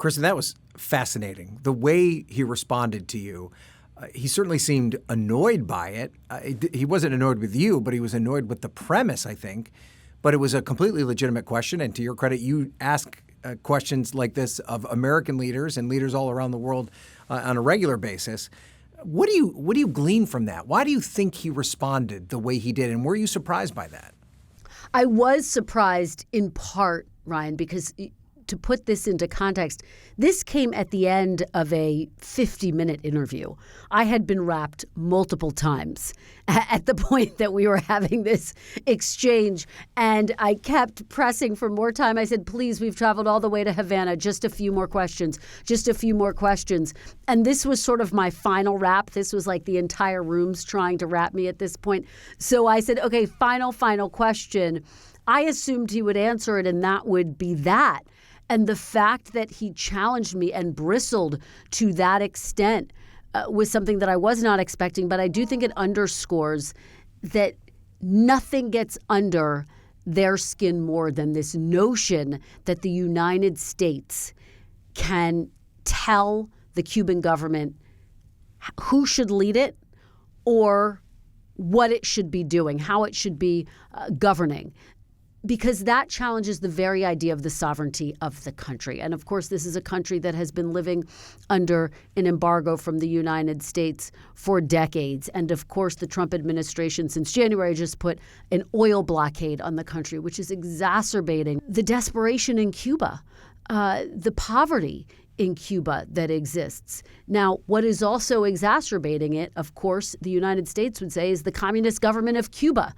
Kristen, that was fascinating. The way he responded to you, he certainly seemed annoyed by it. He wasn't annoyed with you, but he was annoyed with the premise, I think. But it was a completely legitimate question. And to your credit, you ask questions like this of American leaders and leaders all around the world on a regular basis. What do you glean from that? Why do you think he responded the way he did? And were you surprised by that? I was surprised in part, Ryan, because to put this into context, this came at the end of a 50-minute interview. I had been wrapped multiple times at the point that we were having this exchange, and I kept pressing for more time. I said, please, we've traveled all the way to Havana. Just a few more questions. Just a few more questions. And this was sort of my final wrap. This was like the entire room's trying to wrap me at this point. So I said, okay, final question. I assumed he would answer it, and that would be that. And the fact that he challenged me and bristled to that extent was something that I was not expecting. But I do think it underscores that nothing gets under their skin more than this notion that the United States can tell the Cuban government who should lead it or what it should be doing, how it should be governing. Because that challenges the very idea of the sovereignty of the country. And of course, this is a country that has been living under an embargo from the United States for decades. And of course, the Trump administration since January just put an oil blockade on the country, which is exacerbating the desperation in Cuba, the poverty in Cuba that exists. Now, what is also exacerbating it, of course, the United States would say, is the communist government of Cuba.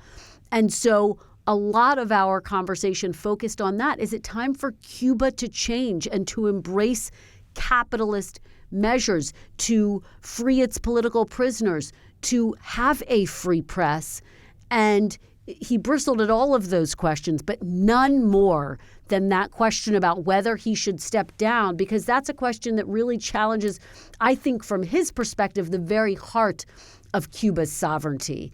And so a lot of our conversation focused on that. Is it time for Cuba to change and to embrace capitalist measures, to free its political prisoners, to have a free press? And he bristled at all of those questions, but none more than that question about whether he should step down, because that's a question that really challenges, I think, from his perspective, the very heart of Cuba's sovereignty.